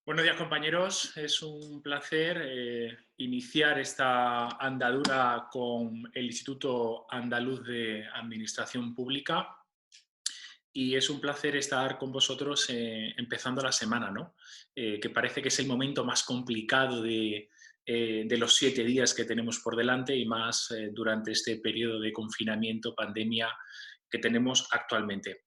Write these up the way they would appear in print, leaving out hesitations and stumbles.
Buenos días, compañeros. Es un placer iniciar esta andadura con el Instituto Andaluz de Administración Pública y es un placer estar con vosotros empezando la semana, ¿no? Que parece que es el momento más complicado de los 7 días que tenemos por delante y más durante este periodo de confinamiento, pandemia que tenemos actualmente.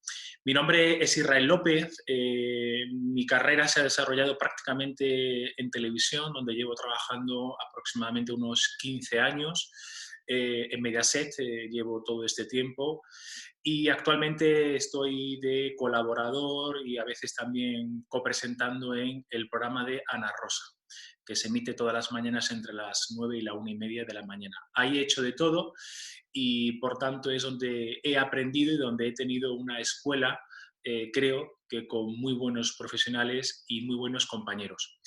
Mi nombre es Israel López, mi carrera se ha desarrollado prácticamente en televisión, donde llevo trabajando aproximadamente unos 15 años. En Mediaset llevo todo este tiempo y actualmente estoy de colaborador y a veces también copresentando en el programa de Ana Rosa, que se emite todas las mañanas entre las 9 y la 1:30 de la mañana. Ahí he hecho de todo y por tanto es donde he aprendido y donde he tenido una escuela, creo que con muy buenos profesionales y muy buenos compañeros.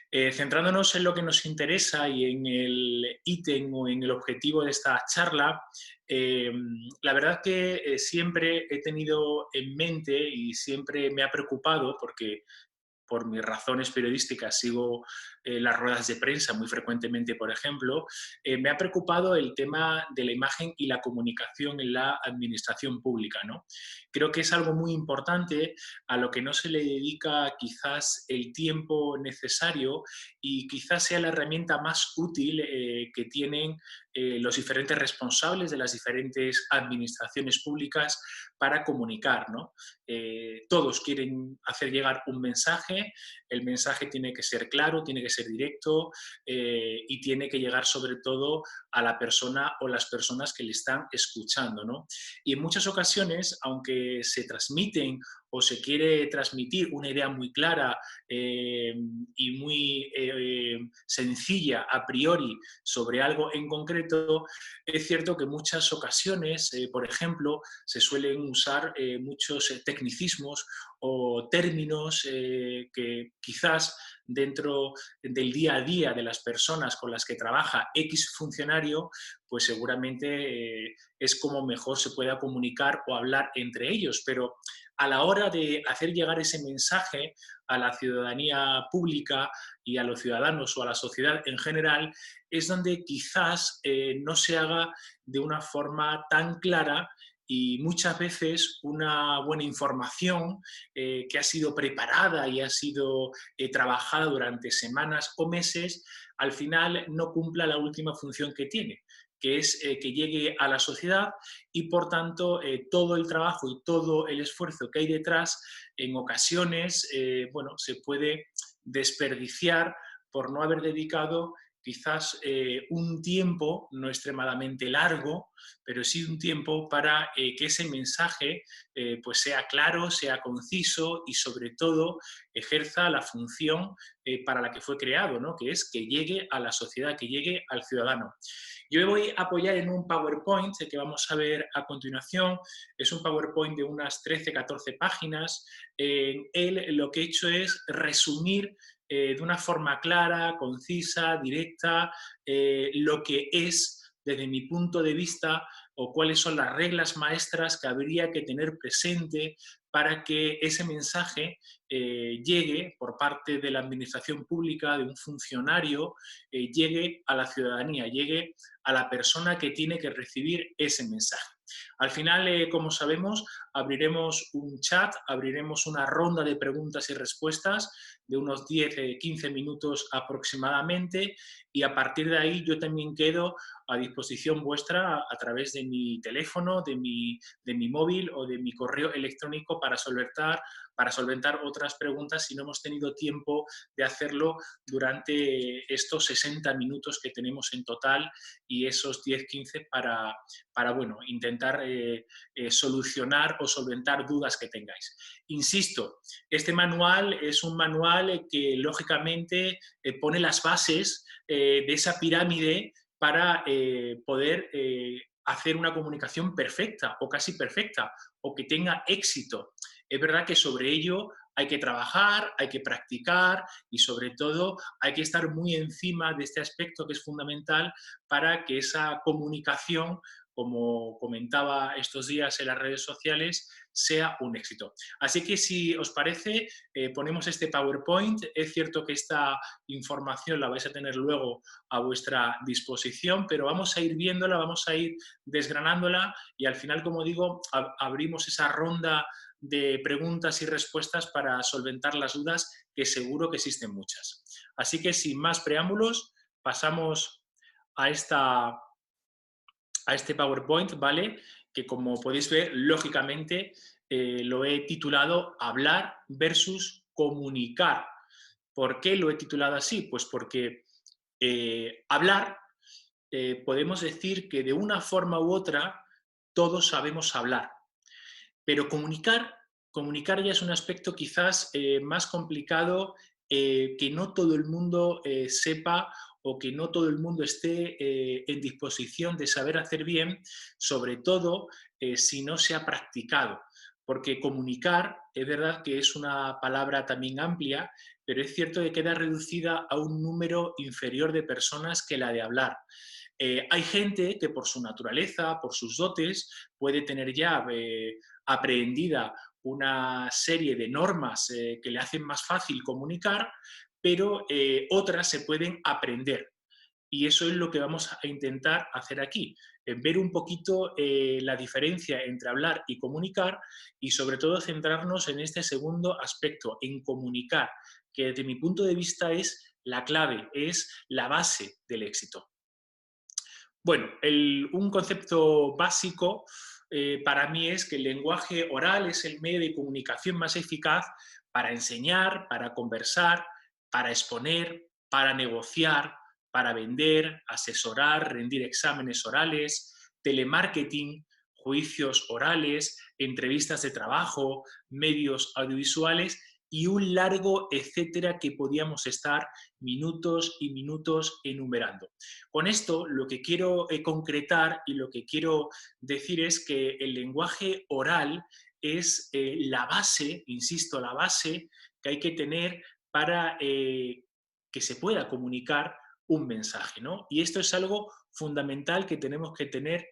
Centrándonos en lo que nos interesa y en el ítem o en el objetivo de esta charla, eh, la verdad que siempre he tenido en mente y siempre me ha preocupado porque por mis razones periodísticas sigo las ruedas de prensa muy frecuentemente, por ejemplo, me ha preocupado el tema de la imagen y la comunicación en la administración pública, ¿no? Creo que es algo muy importante a lo que no se le dedica quizás el tiempo necesario y quizás sea la herramienta más útil que tienen los diferentes responsables de las diferentes administraciones públicas para comunicar, ¿no? Todos quieren hacer llegar un mensaje, el mensaje tiene que ser claro, tiene que ser directo y tiene que llegar sobre todo a la persona o las personas que le están escuchando, ¿no? Y en muchas ocasiones, aunque se transmiten o se quiere transmitir una idea muy clara y muy sencilla a priori sobre algo en concreto, es cierto que en muchas ocasiones, por ejemplo, se suelen usar muchos tecnicismos o términos que quizás dentro del día a día de las personas con las que trabaja X funcionario, pues seguramente es como mejor se pueda comunicar o hablar entre ellos. Pero a la hora de hacer llegar ese mensaje a la ciudadanía pública y a los ciudadanos o a la sociedad en general, es donde quizás no se haga de una forma tan clara y muchas veces una buena información que ha sido preparada y ha sido trabajada durante semanas o meses, al final no cumpla la última función que tiene, que es que llegue a la sociedad y por tanto todo el trabajo y todo el esfuerzo que hay detrás en ocasiones bueno, se puede desperdiciar por no haber dedicado quizás un tiempo no extremadamente largo, pero sí un tiempo para que ese mensaje pues sea claro, sea conciso y sobre todo ejerza la función para la que fue creado, ¿no? Que es que llegue a la sociedad, que llegue al ciudadano. Yo me voy a apoyar en un PowerPoint que vamos a ver a continuación. Es un PowerPoint de unas 13, 14 páginas. En él lo que he hecho es resumir de una forma clara, concisa, directa, lo que es, desde mi punto de vista, o cuáles son las reglas maestras que habría que tener presente para que ese mensaje llegue por parte de la administración pública, de un funcionario, llegue a la ciudadanía, llegue a la persona que tiene que recibir ese mensaje. Al final, como sabemos, abriremos un chat, abriremos una ronda de preguntas y respuestas de unos 10, 15 minutos aproximadamente y a partir de ahí yo también quedo a disposición vuestra a través de mi teléfono, de mi móvil o de mi correo electrónico para solventar otras preguntas si no hemos tenido tiempo de hacerlo durante estos 60 minutos que tenemos en total y esos 10, 15 para bueno, intentar solucionar o solventar dudas que tengáis. Insisto, este manual es un manual que lógicamente pone las bases de esa pirámide para poder hacer una comunicación perfecta o casi perfecta o que tenga éxito. Es verdad que sobre ello hay que trabajar, hay que practicar y sobre todo hay que estar muy encima de este aspecto que es fundamental para que esa comunicación, como comentaba estos días en las redes sociales, sea un éxito. Así que si os parece, ponemos este PowerPoint. Es cierto que esta información la vais a tener luego a vuestra disposición, pero vamos a ir viéndola, vamos a ir desgranándola y al final, como digo, abrimos esa ronda de preguntas y respuestas para solventar las dudas, que seguro que existen muchas. Así que sin más preámbulos, pasamos a este PowerPoint, ¿vale? Que como podéis ver, lógicamente, lo he titulado Hablar versus Comunicar. ¿Por qué lo he titulado así? Pues porque hablar, podemos decir que de una forma u otra todos sabemos hablar, pero comunicar ya es un aspecto quizás más complicado, que no todo el mundo sepa o que no todo el mundo esté en disposición de saber hacer bien, sobre todo si no se ha practicado. Porque comunicar, es verdad que es una palabra también amplia, pero es cierto que queda reducida a un número inferior de personas que la de hablar. Hay gente que por su naturaleza, por sus dotes, puede tener ya aprehendida una serie de normas que le hacen más fácil comunicar, pero otras se pueden aprender. Y eso es lo que vamos a intentar hacer aquí, ver un poquito la diferencia entre hablar y comunicar y sobre todo centrarnos en este segundo aspecto, en comunicar, que desde mi punto de vista es la clave, es la base del éxito. Bueno, un concepto básico para mí es que el lenguaje oral es el medio de comunicación más eficaz para enseñar, para conversar, para exponer, para negociar, para vender, asesorar, rendir exámenes orales, telemarketing, juicios orales, entrevistas de trabajo, medios audiovisuales y un largo etcétera que podíamos estar minutos y minutos enumerando. Con esto lo que quiero concretar y lo que quiero decir es que el lenguaje oral es la base, insisto, la base que hay que tener para que se pueda comunicar un mensaje, ¿no? Y esto es algo fundamental que tenemos que tener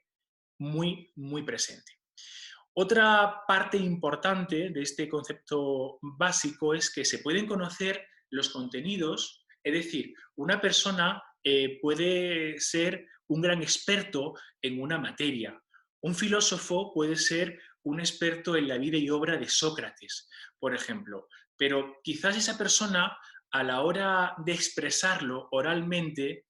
muy, muy presente. Otra parte importante de este concepto básico es que se pueden conocer los contenidos, es decir, una persona puede ser un gran experto en una materia. Un filósofo puede ser un experto en la vida y obra de Sócrates, por ejemplo, pero quizás esa persona a la hora de expresarlo oralmente,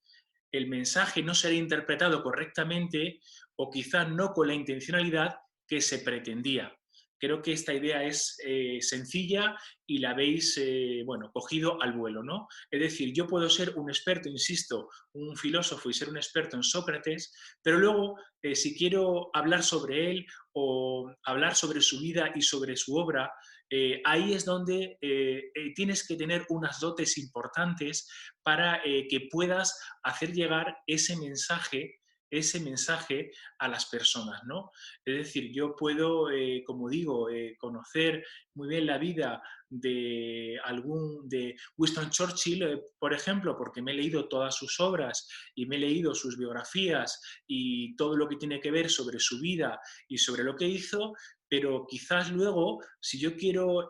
el mensaje no será interpretado correctamente o quizá no con la intencionalidad que se pretendía. Creo que esta idea es sencilla y la habéis bueno, cogido al vuelo, ¿no? Es decir, yo puedo ser un experto, insisto, un filósofo y ser un experto en Sócrates, pero luego, si quiero hablar sobre él o hablar sobre su vida y sobre su obra, ahí es donde tienes que tener unas dotes importantes para que puedas hacer llegar ese mensaje a las personas, ¿no? Es decir, yo puedo, como digo, conocer muy bien la vida de Winston Churchill, por ejemplo, porque me he leído todas sus obras y me he leído sus biografías y todo lo que tiene que ver sobre su vida y sobre lo que hizo, pero quizás luego, si yo quiero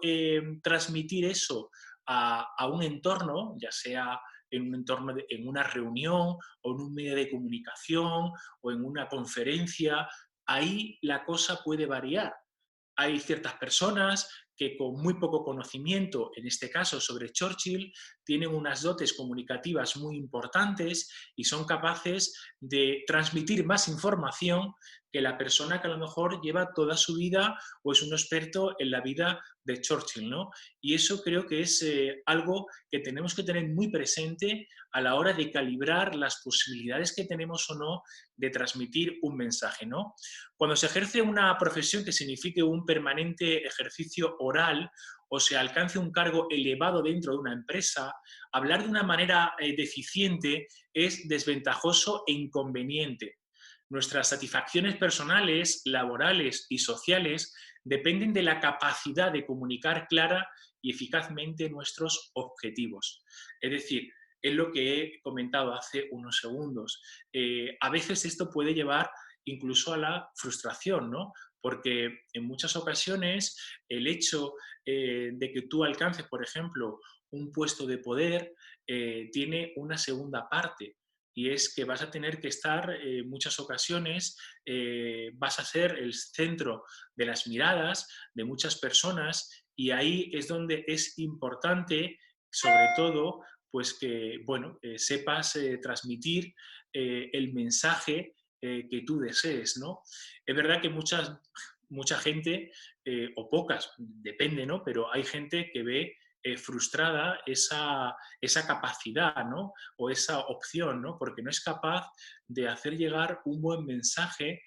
transmitir eso a un entorno, ya sea en un entorno, en una reunión o en un medio de comunicación o en una conferencia, ahí la cosa puede variar. Hay ciertas personas que con muy poco conocimiento, en este caso sobre Churchill, tienen unas dotes comunicativas muy importantes y son capaces de transmitir más información que la persona que a lo mejor lleva toda su vida o es un experto en la vida de Churchill, ¿no? Y eso creo que es algo que tenemos que tener muy presente a la hora de calibrar las posibilidades que tenemos o no de transmitir un mensaje, ¿no? Cuando se ejerce una profesión que signifique un permanente ejercicio oral o se alcance un cargo elevado dentro de una empresa, hablar de una manera deficiente es desventajoso e inconveniente. Nuestras satisfacciones personales, laborales y sociales dependen de la capacidad de comunicar clara y eficazmente nuestros objetivos. Es decir, es lo que he comentado hace unos segundos. A veces esto puede llevar incluso a la frustración, ¿no? porque en muchas ocasiones el hecho de que tú alcances, por ejemplo, un puesto de poder, tiene una segunda parte. Y es que vas a tener que estar en muchas ocasiones, vas a ser el centro de las miradas de muchas personas y ahí es donde es importante, sobre todo, pues que, bueno, sepas transmitir el mensaje que tú desees, ¿no? Es verdad que mucha gente, o pocas, depende, ¿no? Pero hay gente que ve frustrada esa capacidad, ¿no? O esa opción, ¿no? Porque no es capaz de hacer llegar un buen mensaje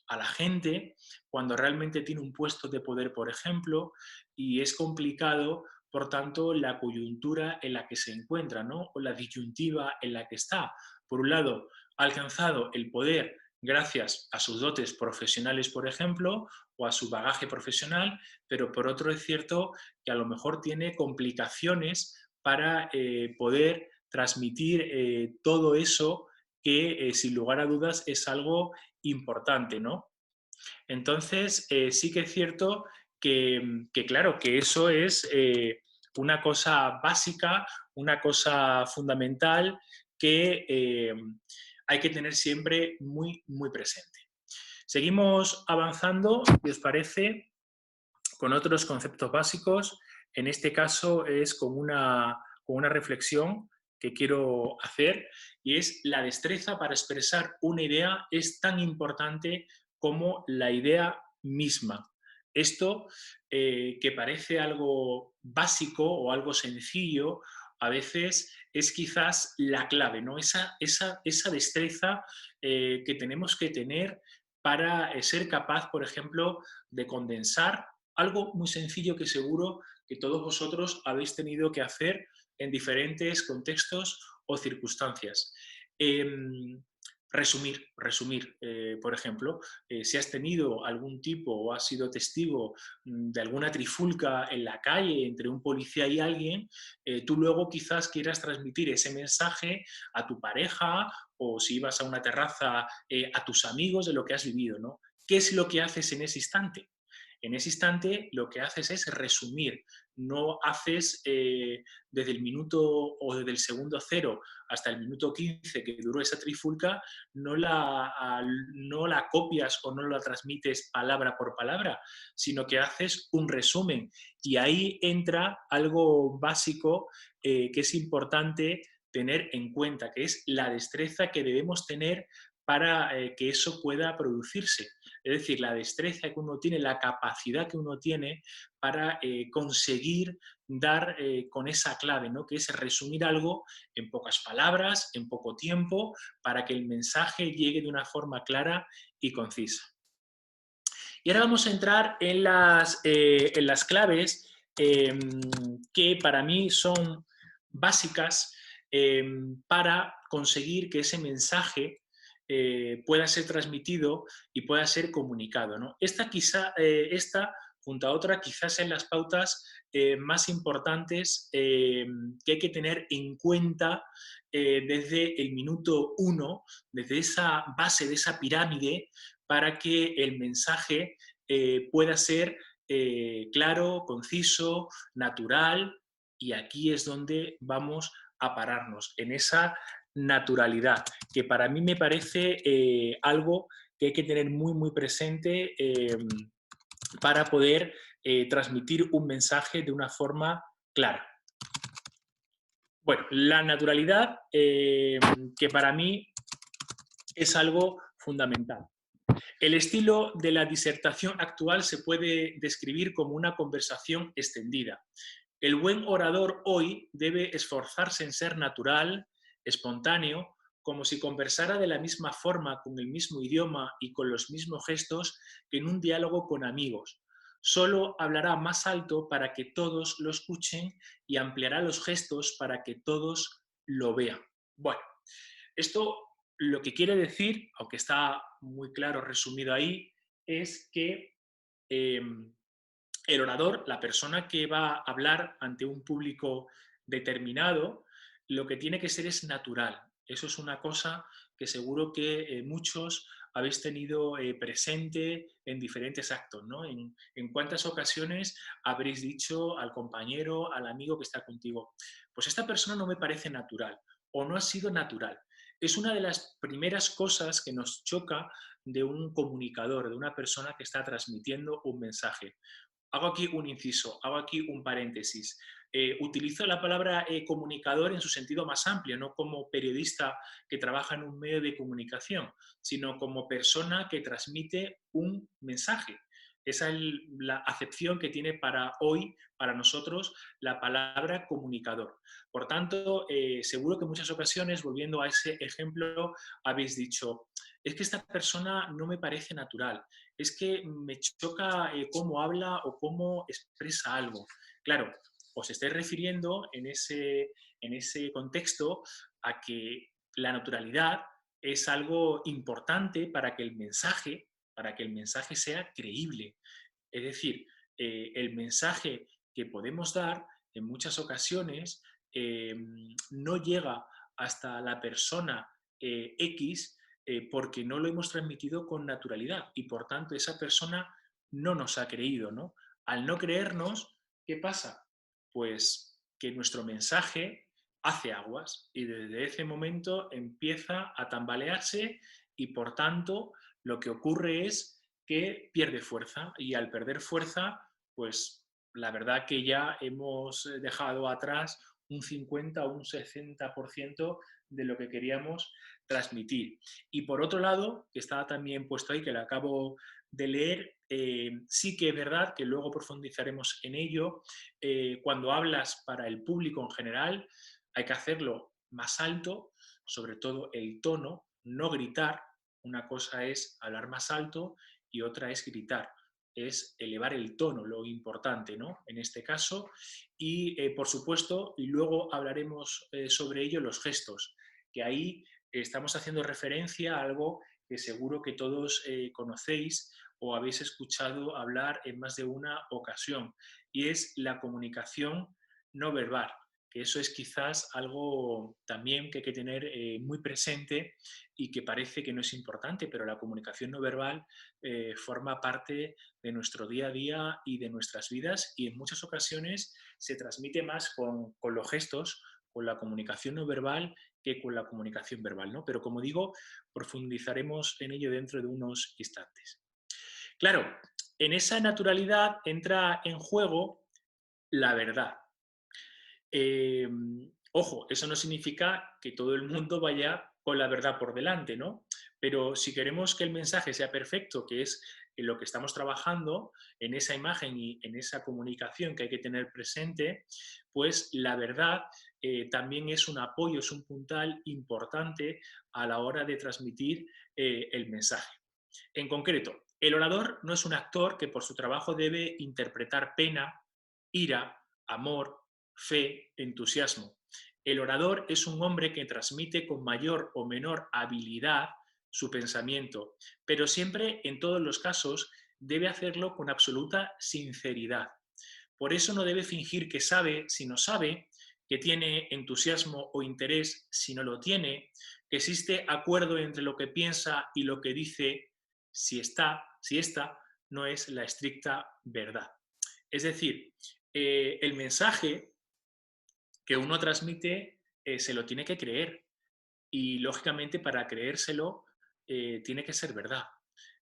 a la gente cuando realmente tiene un puesto de poder, por ejemplo, y es complicado, por tanto, la coyuntura en la que se encuentra, ¿no? O la disyuntiva en la que está. Por un lado, ha alcanzado el poder gracias a sus dotes profesionales, por ejemplo, o a su bagaje profesional, pero por otro es cierto que a lo mejor tiene complicaciones para poder transmitir todo eso que sin lugar a dudas es algo importante, ¿no? Entonces, sí que es cierto que claro, que eso es una cosa básica, una cosa fundamental que hay que tener siempre muy, muy presente. Seguimos avanzando, si os parece, con otros conceptos básicos. En este caso es con una reflexión que quiero hacer y es la destreza para expresar una idea es tan importante como la idea misma. Esto, que parece algo básico o algo sencillo, a veces es quizás la clave, ¿no? Esa destreza que tenemos que tener para ser capaz, por ejemplo, de condensar algo muy sencillo que seguro que todos vosotros habéis tenido que hacer en diferentes contextos o circunstancias. Eh, resumir, por ejemplo, si has tenido algún tipo o has sido testigo de alguna trifulca en la calle entre un policía y alguien, tú luego quizás quieras transmitir ese mensaje a tu pareja o si ibas a una terraza a tus amigos de lo que has vivido, ¿no? ¿Qué es lo que haces en ese instante? En ese instante lo que haces es resumir, no haces desde el minuto o desde el segundo cero hasta el minuto 15 que duró esa trifulca, no la copias o no la transmites palabra por palabra, sino que haces un resumen. Y ahí entra algo básico que es importante tener en cuenta, que es la destreza que debemos tener para que eso pueda producirse. Es decir, la destreza que uno tiene, la capacidad que uno tiene para conseguir dar con esa clave, ¿no? Que es resumir algo en pocas palabras, en poco tiempo, para que el mensaje llegue de una forma clara y concisa. Y ahora vamos a entrar en las claves que para mí son básicas para conseguir que ese mensaje pueda ser transmitido y pueda ser comunicado, ¿no? Esta, junto a otra, quizás en las pautas más importantes que hay que tener en cuenta desde el minuto uno, desde esa base de esa pirámide, para que el mensaje pueda ser claro, conciso, natural, y aquí es donde vamos a pararnos, en esa naturalidad, que para mí me parece algo que hay que tener muy, muy presente para poder transmitir un mensaje de una forma clara. Bueno, la naturalidad, que para mí es algo fundamental. El estilo de la disertación actual se puede describir como una conversación extendida. El buen orador hoy debe esforzarse en ser natural, espontáneo, como si conversara de la misma forma, con el mismo idioma y con los mismos gestos que en un diálogo con amigos. Solo hablará más alto para que todos lo escuchen y ampliará los gestos para que todos lo vean. Bueno, esto lo que quiere decir, aunque está muy claro resumido ahí, es que el orador, la persona que va a hablar ante un público determinado, lo que tiene que ser es natural. Eso es una cosa que seguro que muchos habéis tenido presente en diferentes actos, ¿no? En cuántas ocasiones habréis dicho al compañero, al amigo que está contigo, pues esta persona no me parece natural o no ha sido natural. Es una de las primeras cosas que nos choca de un comunicador, de una persona que está transmitiendo un mensaje. Hago aquí un inciso, hago aquí un paréntesis. Utilizo la palabra comunicador en su sentido más amplio, no como periodista que trabaja en un medio de comunicación, sino como persona que transmite un mensaje. Esa es la acepción que tiene para hoy, para nosotros, la palabra comunicador. Por tanto, seguro que en muchas ocasiones, volviendo a ese ejemplo, habéis dicho, es que esta persona no me parece natural, es que me choca cómo habla o cómo expresa algo. Claro, os estáis refiriendo en ese contexto a que la naturalidad es algo importante para que el mensaje sea creíble. Es decir, el mensaje que podemos dar en muchas ocasiones no llega hasta la persona X porque no lo hemos transmitido con naturalidad y por tanto esa persona no nos ha creído, ¿no? Al no creernos, ¿qué pasa? Pues que nuestro mensaje hace aguas y desde ese momento empieza a tambalearse y por tanto lo que ocurre es que pierde fuerza y al perder fuerza, pues la verdad que ya hemos dejado atrás un 50 o un 60% de lo que queríamos transmitir. Y por otro lado, que estaba también puesto ahí, que lo acabo de leer, sí que es verdad que luego profundizaremos en ello, cuando hablas para el público en general, hay que hacerlo más alto, sobre todo el tono, no gritar. Una cosa es hablar más alto y otra es gritar. Es elevar el tono, lo importante, ¿no? En este caso. Y, por supuesto, y luego hablaremos sobre ello, los gestos, que ahí estamos haciendo referencia a algo que seguro que todos conocéis o habéis escuchado hablar en más de una ocasión, y es la comunicación no verbal, que eso es quizás algo también que hay que tener muy presente y que parece que no es importante, pero la comunicación no verbal forma parte de nuestro día a día y de nuestras vidas y en muchas ocasiones se transmite más con los gestos, con la comunicación no verbal que con la comunicación verbal, ¿no? Pero como digo, profundizaremos en ello dentro de unos instantes. Claro, en esa naturalidad entra en juego la verdad. Eh, Ojo, eso no significa que todo el mundo vaya con la verdad por delante, ¿no? Pero si queremos que el mensaje sea perfecto, que es en lo que estamos trabajando, en esa imagen y en esa comunicación que hay que tener presente, pues la verdad también es un apoyo, es un puntal importante a la hora de transmitir el mensaje. En concreto, el orador no es un actor que por su trabajo debe interpretar pena, ira, amor, fe, entusiasmo. El orador es un hombre que transmite con mayor o menor habilidad su pensamiento, pero siempre, en todos los casos, debe hacerlo con absoluta sinceridad. Por eso no debe fingir que sabe si no sabe, que tiene entusiasmo o interés si no lo tiene, que existe acuerdo entre lo que piensa y lo que dice si esta no es la estricta verdad. Es decir, el mensaje que uno transmite se lo tiene que creer y lógicamente para creérselo tiene que ser verdad.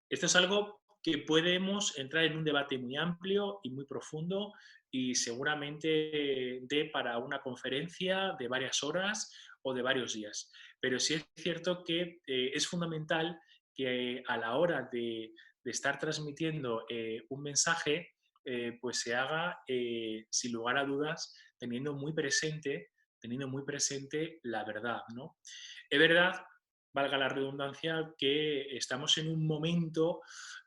Esto es algo que podemos entrar en un debate muy amplio y muy profundo y seguramente dé para una conferencia de varias horas o de varios días. Pero sí es cierto que es fundamental que a la hora de estar transmitiendo un mensaje, pues se haga sin lugar a dudas teniendo muy presente la verdad, ¿no? Es verdad, valga la redundancia, que estamos en un momento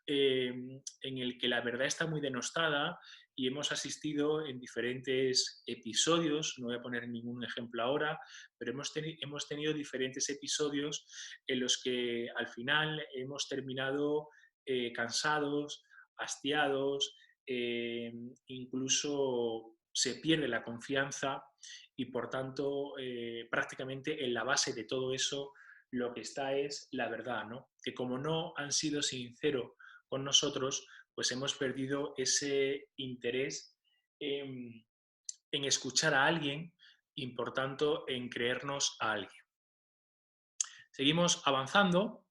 en el que la verdad está muy denostada y hemos asistido en diferentes episodios, no voy a poner ningún ejemplo ahora, pero hemos tenido diferentes episodios en los que al final hemos terminado cansados, hastiados, incluso se pierde la confianza y por tanto prácticamente en la base de todo eso lo que está es la verdad, ¿no? Que como no han sido sinceros con nosotros, pues hemos perdido ese interés en escuchar a alguien y, por tanto, en creernos a alguien. Seguimos avanzando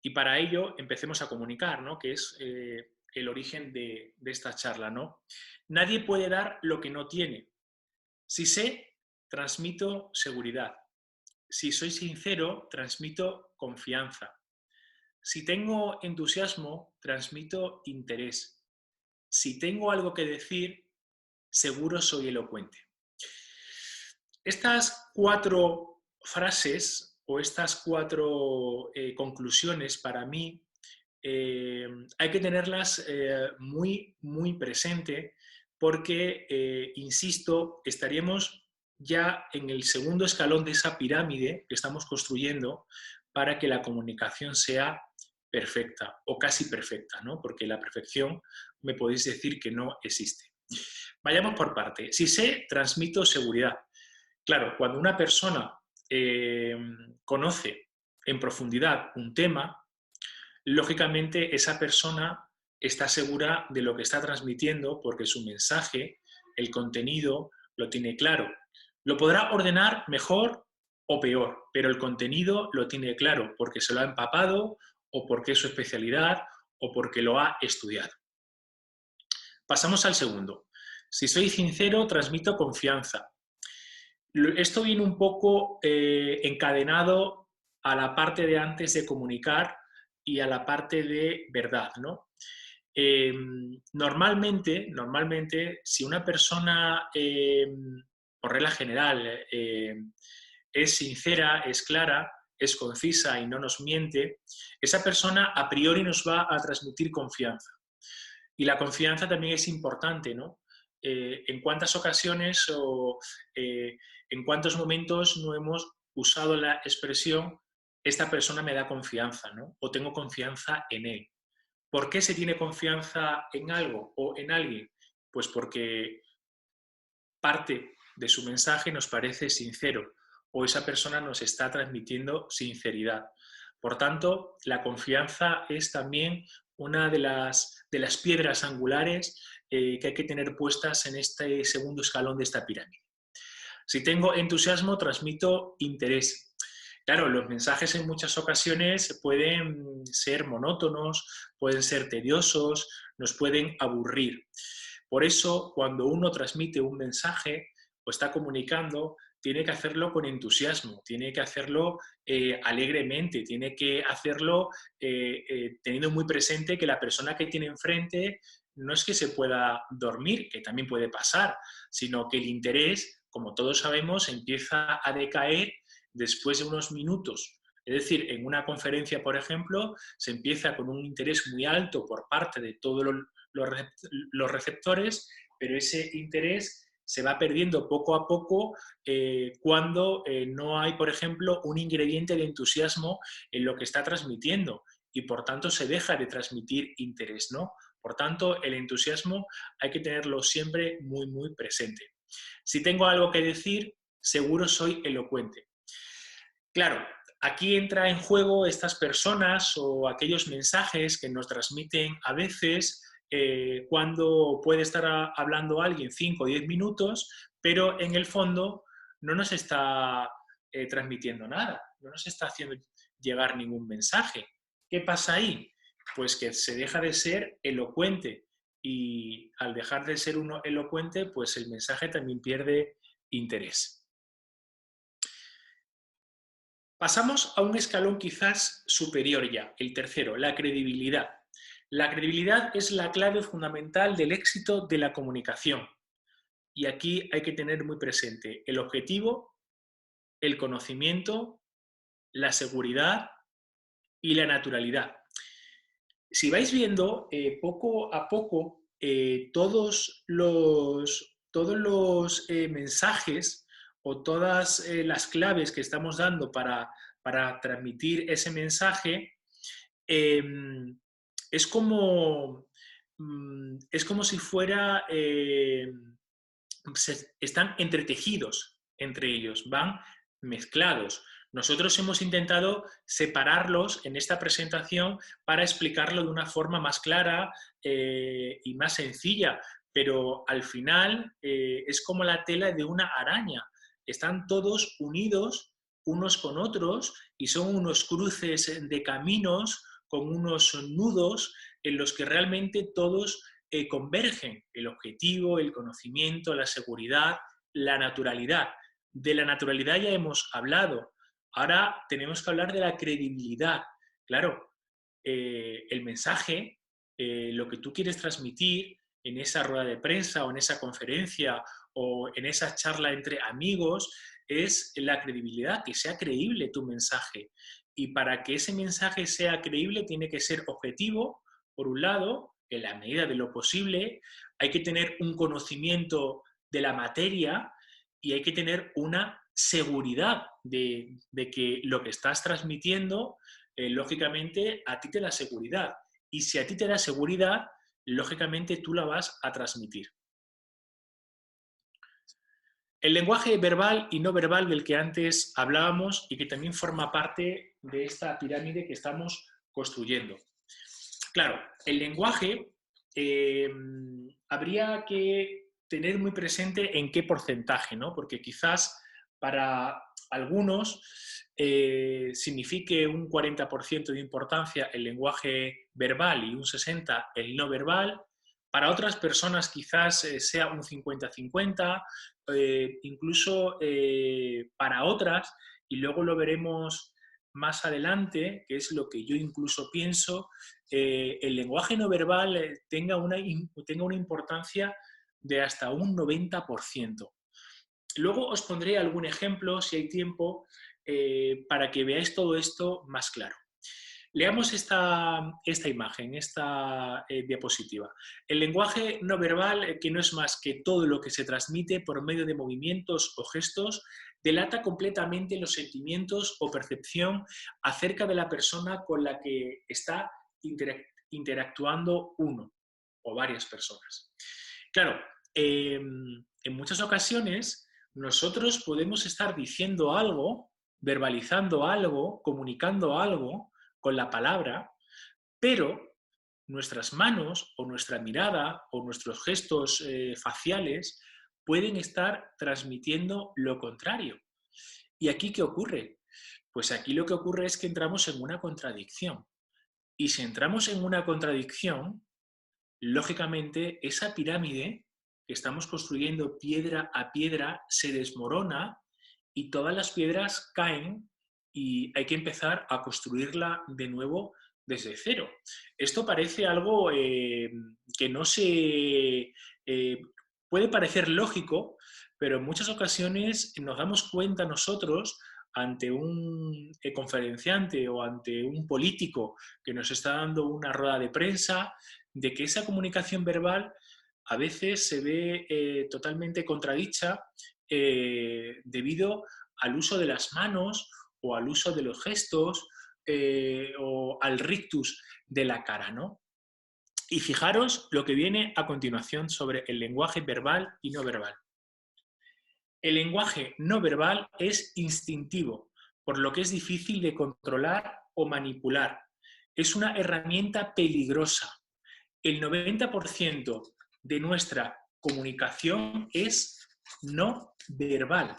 y para ello empecemos a comunicar, ¿no? Que es el origen de esta charla, ¿no? Nadie puede dar lo que no tiene. Si sé, transmito seguridad. Si soy sincero, transmito confianza. Si tengo entusiasmo, transmito interés. Si tengo algo que decir, seguro soy elocuente. Estas 4 frases o estas 4 conclusiones para mí hay que tenerlas muy, muy presente porque, insisto, estaríamos ya en el segundo escalón de esa pirámide que estamos construyendo para que la comunicación sea perfecta o casi perfecta, ¿no? Porque la perfección me podéis decir que no existe. Vayamos por parte. Si sé, transmito seguridad. Claro, cuando una persona conoce en profundidad un tema, lógicamente esa persona está segura de lo que está transmitiendo porque su mensaje, el contenido, lo tiene claro. Lo podrá ordenar mejor o peor, pero el contenido lo tiene claro porque se lo ha empapado o porque es su especialidad o porque lo ha estudiado. Pasamos al segundo. Si soy sincero, transmito confianza. Esto viene un poco encadenado a la parte de antes de comunicar y a la parte de verdad, ¿no? Normalmente, si una persona, por regla general, es sincera, es clara, es concisa y no nos miente, esa persona a priori nos va a transmitir confianza. Y la confianza también es importante, ¿no? En cuántas ocasiones o en cuántos momentos no hemos usado la expresión esta persona me da confianza, ¿no? O tengo confianza en él. ¿Por qué se tiene confianza en algo o en alguien? Pues porque parte de su mensaje nos parece sincero o esa persona nos está transmitiendo sinceridad. Por tanto, la confianza es también una de las piedras angulares que hay que tener puestas en este segundo escalón de esta pirámide. Si tengo entusiasmo, transmito interés. Claro, los mensajes en muchas ocasiones pueden ser monótonos, pueden ser tediosos, nos pueden aburrir. Por eso, cuando uno transmite un mensaje o está comunicando, tiene que hacerlo con entusiasmo, tiene que hacerlo alegremente, tiene que hacerlo teniendo muy presente que la persona que tiene enfrente no es que se pueda dormir, que también puede pasar, sino que el interés, como todos sabemos, empieza a decaer después de unos minutos. Es decir, en una conferencia, por ejemplo, se empieza con un interés muy alto por parte de todos los receptores, pero ese interés se va perdiendo poco a poco cuando no hay, por ejemplo, un ingrediente de entusiasmo en lo que está transmitiendo y por tanto se deja de transmitir interés, ¿no? Por tanto, el entusiasmo hay que tenerlo siempre muy, muy presente. Si tengo algo que decir, seguro soy elocuente. Claro, aquí entra en juego estas personas o aquellos mensajes que nos transmiten a veces cuando puede estar hablando alguien 5 o 10 minutos, pero en el fondo no nos está transmitiendo nada, no nos está haciendo llegar ningún mensaje. ¿Qué pasa ahí? Pues que se deja de ser elocuente y al dejar de ser uno elocuente, pues el mensaje también pierde interés. Pasamos a un escalón quizás superior ya, el tercero, la credibilidad. La credibilidad es la clave fundamental del éxito de la comunicación. Y aquí hay que tener muy presente el objetivo, el conocimiento, la seguridad y la naturalidad. Si vais viendo, poco a poco, todos los mensajes o todas las claves que estamos dando para transmitir ese mensaje, es como si fuera, están entretejidos entre ellos, van mezclados. Nosotros hemos intentado separarlos en esta presentación para explicarlo de una forma más clara y más sencilla, pero al final es como la tela de una araña. Están todos unidos unos con otros y son unos cruces de caminos con unos nudos en los que realmente todos convergen. El objetivo, el conocimiento, la seguridad, la naturalidad. De la naturalidad ya hemos hablado. Ahora tenemos que hablar de la credibilidad. Claro, el mensaje, lo que tú quieres transmitir en esa rueda de prensa o en esa conferencia o en esa charla entre amigos es la credibilidad, que sea creíble tu mensaje. Y para que ese mensaje sea creíble tiene que ser objetivo, por un lado, en la medida de lo posible, hay que tener un conocimiento de la materia y hay que tener una seguridad de que lo que estás transmitiendo, lógicamente, a ti te da seguridad. Y si a ti te da seguridad, lógicamente tú la vas a transmitir. El lenguaje verbal y no verbal del que antes hablábamos y que también forma parte de esta pirámide que estamos construyendo. Claro, el lenguaje habría que tener muy presente en qué porcentaje, ¿no? Porque quizás para algunos signifique un 40% de importancia el lenguaje verbal y un 60% el no verbal. Para otras personas quizás sea un 50-50, incluso para otras, y luego lo veremos más adelante, que es lo que yo incluso pienso, el lenguaje no verbal tenga una importancia de hasta un 90%. Luego os pondré algún ejemplo, si hay tiempo, para que veáis todo esto más claro. Leamos esta imagen, esta diapositiva. El lenguaje no verbal, que no es más que todo lo que se transmite por medio de movimientos o gestos, delata completamente los sentimientos o percepción acerca de la persona con la que está interactuando uno o varias personas. Claro, en muchas ocasiones nosotros podemos estar diciendo algo, verbalizando algo, comunicando algo con la palabra, pero nuestras manos o nuestra mirada o nuestros gestos faciales pueden estar transmitiendo lo contrario. ¿Y aquí qué ocurre? Pues aquí lo que ocurre es que entramos en una contradicción. Y si entramos en una contradicción, lógicamente esa pirámide que estamos construyendo piedra a piedra se desmorona y todas las piedras caen y hay que empezar a construirla de nuevo desde cero. Esto parece algo que no se... puede parecer lógico, pero en muchas ocasiones nos damos cuenta nosotros ante un conferenciante o ante un político que nos está dando una rueda de prensa, de que esa comunicación verbal a veces se ve totalmente contradicha debido al uso de las manos o al uso de los gestos o al rictus de la cara, ¿no? Y fijaros lo que viene a continuación sobre el lenguaje verbal y no verbal. El lenguaje no verbal es instintivo, por lo que es difícil de controlar o manipular. Es una herramienta peligrosa. El 90% de nuestra comunicación es no verbal.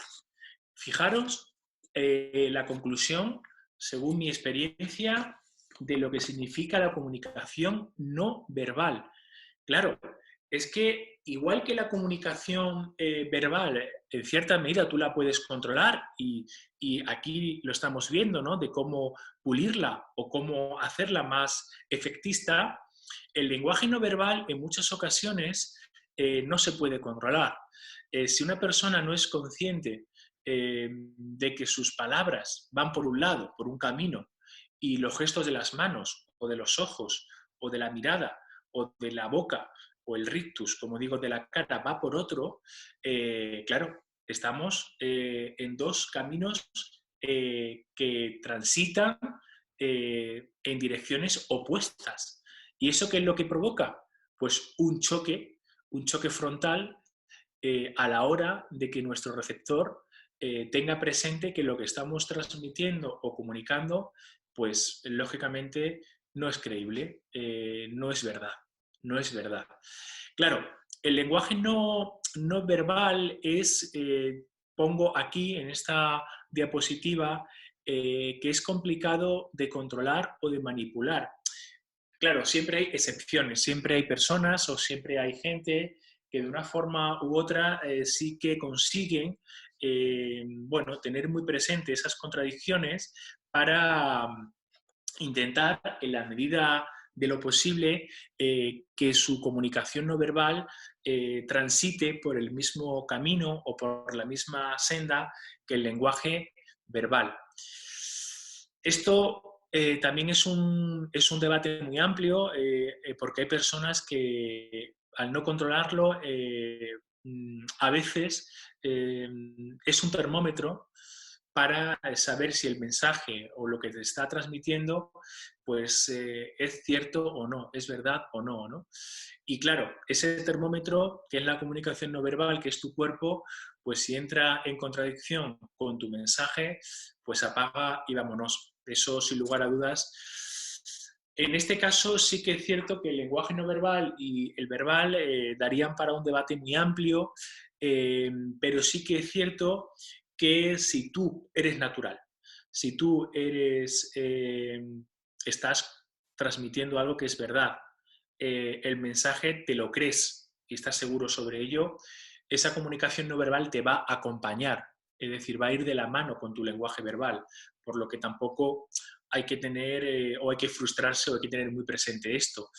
Fijaros la conclusión, según mi experiencia, de lo que significa la comunicación no verbal. Claro, es que igual que la comunicación verbal, en cierta medida tú la puedes controlar y aquí lo estamos viendo, ¿no? De cómo pulirla o cómo hacerla más efectista, el lenguaje no verbal en muchas ocasiones no se puede controlar. Si una persona no es consciente de que sus palabras van por un lado, por un camino, y los gestos de las manos o de los ojos o de la mirada o de la boca o el rictus, como digo, de la cara va por otro, claro, estamos en dos caminos que transitan en direcciones opuestas. ¿Y eso qué es lo que provoca? Pues un choque frontal a la hora de que nuestro receptor tenga presente que lo que estamos transmitiendo o comunicando, pues lógicamente no es creíble, no es verdad, no es verdad. Claro, el lenguaje no verbal es, pongo aquí en esta diapositiva, que es complicado de controlar o de manipular. Claro, siempre hay excepciones, siempre hay personas o siempre hay gente que de una forma u otra sí que consiguen bueno, tener muy presente esas contradicciones para intentar, en la medida de lo posible, que su comunicación no verbal transite por el mismo camino o por la misma senda que el lenguaje verbal. Esto también es un debate muy amplio porque hay personas que al no controlarlo a veces es un termómetro para saber si el mensaje o lo que te está transmitiendo pues es cierto o no, es verdad o no, ¿no? Y claro, ese termómetro, que es la comunicación no verbal, que es tu cuerpo, pues si entra en contradicción con tu mensaje, pues apaga y vámonos. Eso sin lugar a dudas. En este caso sí que es cierto que el lenguaje no verbal y el verbal darían para un debate muy amplio, pero sí que es cierto que si tú eres natural, si tú estás transmitiendo algo que es verdad, el mensaje te lo crees y estás seguro sobre ello, esa comunicación no verbal te va a acompañar, es decir, va a ir de la mano con tu lenguaje verbal, por lo que tampoco hay que tener o hay que frustrarse o hay que tener muy presente esto,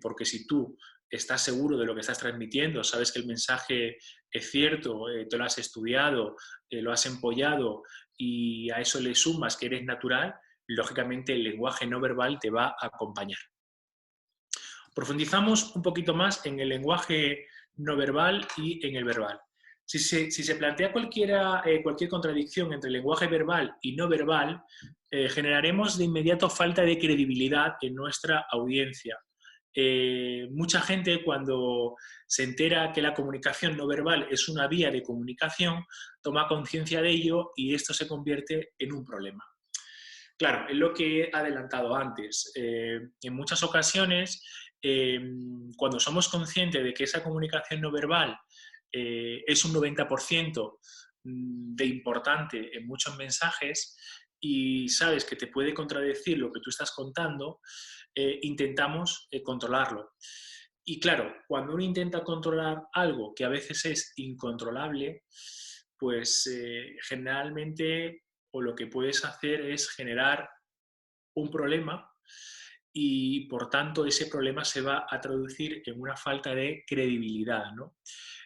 porque si tú estás seguro de lo que estás transmitiendo, sabes que el mensaje es cierto, te lo has estudiado, lo has empollado y a eso le sumas que eres natural, lógicamente el lenguaje no verbal te va a acompañar. Profundizamos un poquito más en el lenguaje no verbal y en el verbal. Si se plantea cualquier contradicción entre el lenguaje verbal y no verbal, generaremos de inmediato falta de credibilidad en nuestra audiencia. Mucha gente cuando se entera que la comunicación no verbal es una vía de comunicación, toma conciencia de ello y esto se convierte en un problema. Claro, es lo que he adelantado antes. En muchas ocasiones, cuando somos conscientes de que esa comunicación no verbal es un 90% de importante en muchos mensajes y sabes que te puede contradecir lo que tú estás contando, intentamos controlarlo. Y claro, cuando uno intenta controlar algo que a veces es incontrolable, pues generalmente o lo que puedes hacer es generar un problema y por tanto ese problema se va a traducir en una falta de credibilidad, ¿no?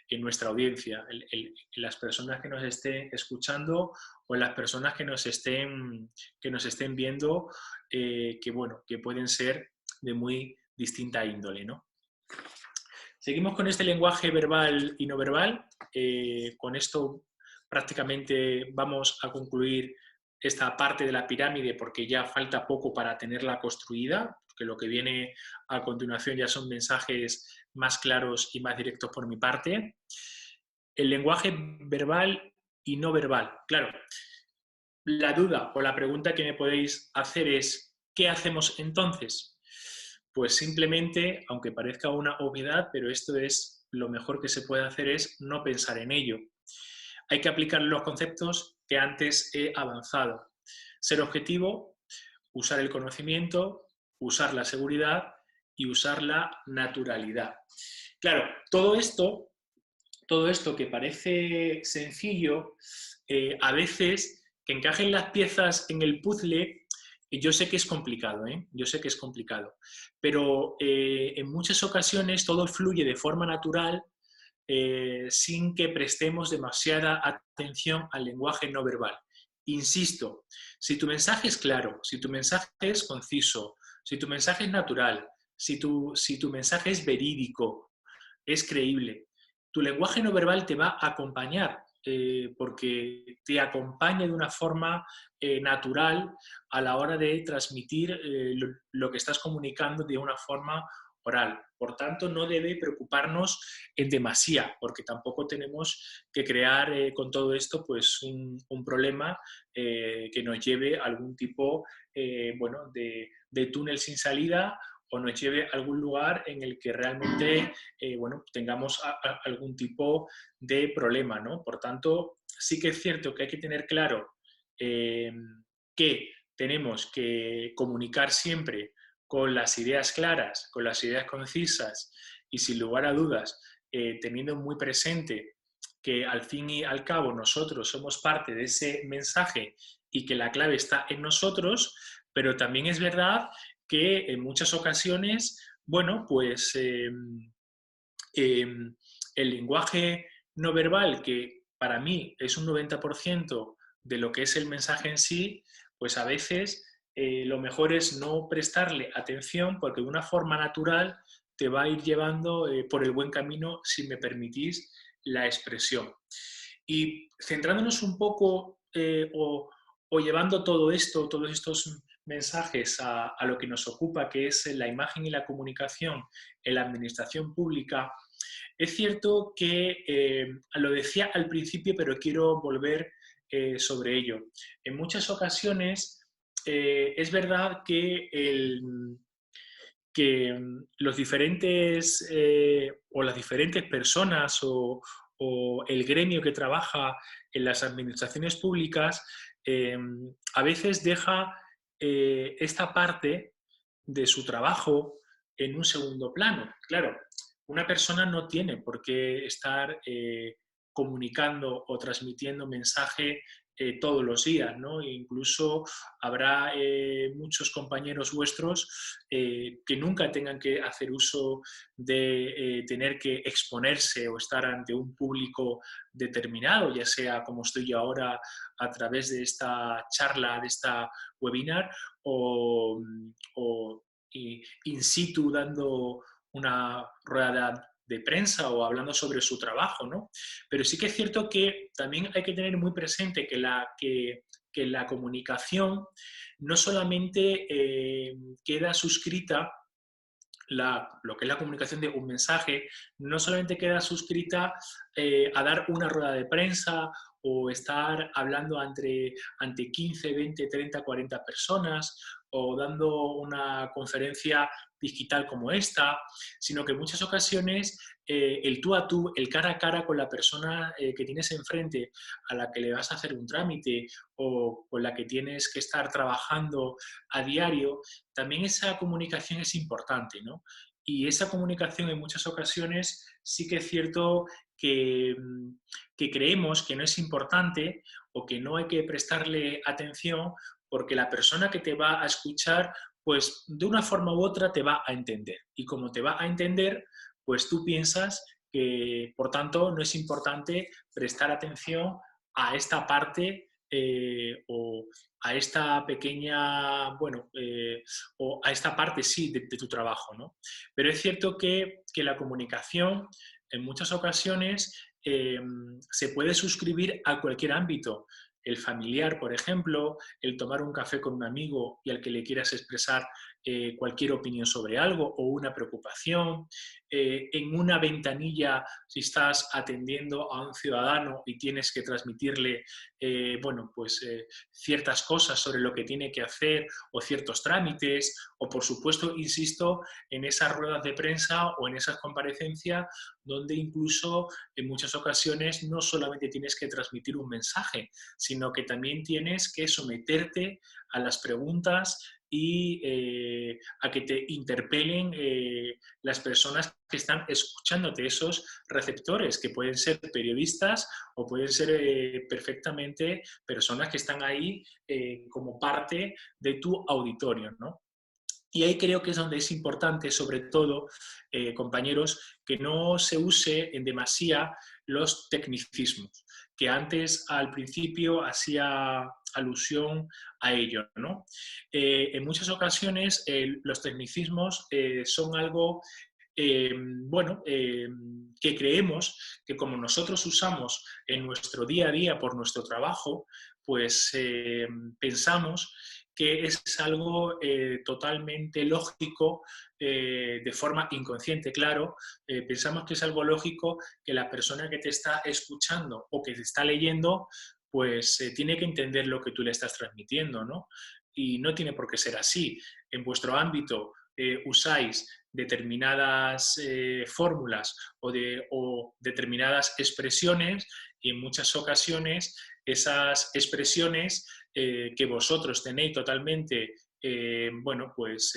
En nuestra audiencia, en las personas que nos estén escuchando o en las personas que nos estén viendo, que, bueno, que pueden ser de muy distinta índole, ¿no? Seguimos con este lenguaje verbal y no verbal. Con esto prácticamente vamos a concluir esta parte de la pirámide porque ya falta poco para tenerla construida, porque lo que viene a continuación ya son mensajes más claros y más directos por mi parte. El lenguaje verbal y no verbal. Claro, la duda o la pregunta que me podéis hacer es, ¿qué hacemos entonces? Pues simplemente, aunque parezca una obviedad, pero esto es lo mejor que se puede hacer es no pensar en ello. Hay que aplicar los conceptos que antes he avanzado. Ser objetivo, usar el conocimiento, usar la seguridad y usar la naturalidad. Claro, todo esto que parece sencillo, a veces que encajen las piezas en el puzzle, yo sé que es complicado, yo sé que es complicado, pero en muchas ocasiones todo fluye de forma natural sin que prestemos demasiada atención al lenguaje no verbal. Insisto, si tu mensaje es claro, si tu mensaje es conciso, si tu mensaje es natural, si tu mensaje es verídico, es creíble, tu lenguaje no verbal te va a acompañar porque te acompaña de una forma natural a la hora de transmitir lo que estás comunicando de una forma oral. Por tanto, no debe preocuparnos en demasía, porque tampoco tenemos que crear con todo esto pues, un problema que nos lleve a algún tipo bueno, de túnel sin salida o nos lleve a algún lugar en el que realmente bueno, tengamos algún tipo de problema, ¿no? Por tanto, sí que es cierto que hay que tener claro que tenemos que comunicar siempre con las ideas claras, con las ideas concisas y sin lugar a dudas, teniendo muy presente que al fin y al cabo nosotros somos parte de ese mensaje y que la clave está en nosotros, pero también es verdad que en muchas ocasiones, bueno, pues el lenguaje no verbal, que para mí es un 90% de lo que es el mensaje en sí, pues a veces lo mejor es no prestarle atención porque de una forma natural te va a ir llevando por el buen camino, si me permitís la expresión. Y centrándonos un poco o llevando todo esto, todos estos mensajes a lo que nos ocupa, que es la imagen y la comunicación en la administración pública, es cierto que lo decía al principio, pero quiero volver sobre ello. En muchas ocasiones es verdad que los diferentes o las diferentes personas o el gremio que trabaja en las administraciones públicas a veces deja esta parte de su trabajo en un segundo plano. Claro, una persona no tiene por qué estar comunicando o transmitiendo mensaje todos los días, ¿no? E incluso habrá muchos compañeros vuestros que nunca tengan que hacer uso de tener que exponerse o estar ante un público determinado, ya sea como estoy yo ahora a través de esta charla, de esta webinar, o in situ dando una rueda de prensa o hablando sobre su trabajo, ¿no? Pero sí que es cierto que también hay que tener muy presente que la comunicación no solamente queda suscrita, lo que es la comunicación de un mensaje, no solamente queda suscrita a dar una rueda de prensa o estar hablando ante 15, 20, 30, 40 personas o dando una conferencia digital como esta, sino que en muchas ocasiones el tú a tú, el cara a cara con la persona que tienes enfrente, a la que le vas a hacer un trámite o con la que tienes que estar trabajando a diario, también esa comunicación es importante, ¿no? Y esa comunicación en muchas ocasiones sí que es cierto que creemos que no es importante o que no hay que prestarle atención porque la persona que te va a escuchar, pues de una forma u otra te va a entender. Y como te va a entender, pues tú piensas que, por tanto, no es importante prestar atención a esta parte o a esta pequeña, bueno, o a esta parte, sí, de tu trabajo, ¿no? Pero es cierto que la comunicación en muchas ocasiones se puede suscribir a cualquier ámbito. El familiar, por ejemplo, el tomar un café con un amigo y al que le quieras expresar cualquier opinión sobre algo o una preocupación, en una ventanilla si estás atendiendo a un ciudadano y tienes que transmitirle bueno, pues, ciertas cosas sobre lo que tiene que hacer o ciertos trámites, o por supuesto, insisto, en esas ruedas de prensa o en esas comparecencias donde incluso en muchas ocasiones no solamente tienes que transmitir un mensaje, sino que también tienes que someterte a las preguntas y a que te interpelen las personas que están escuchándote, esos receptores, que pueden ser periodistas o pueden ser perfectamente personas que están ahí como parte de tu auditorio, ¿no? Y ahí creo que es donde es importante, sobre todo, compañeros, que no se use en demasía los tecnicismos, que antes al principio hacía alusión a ello, ¿no? En muchas ocasiones los tecnicismos son algo bueno, que creemos que como nosotros usamos en nuestro día a día por nuestro trabajo, pues pensamos que es algo totalmente lógico, de forma inconsciente, claro. Pensamos que es algo lógico que la persona que te está escuchando o que te está leyendo, pues tiene que entender lo que tú le estás transmitiendo, ¿no? Y no tiene por qué ser así. En vuestro ámbito usáis determinadas fórmulas o determinadas expresiones, y en muchas ocasiones esas expresiones que vosotros tenéis totalmente, bueno, pues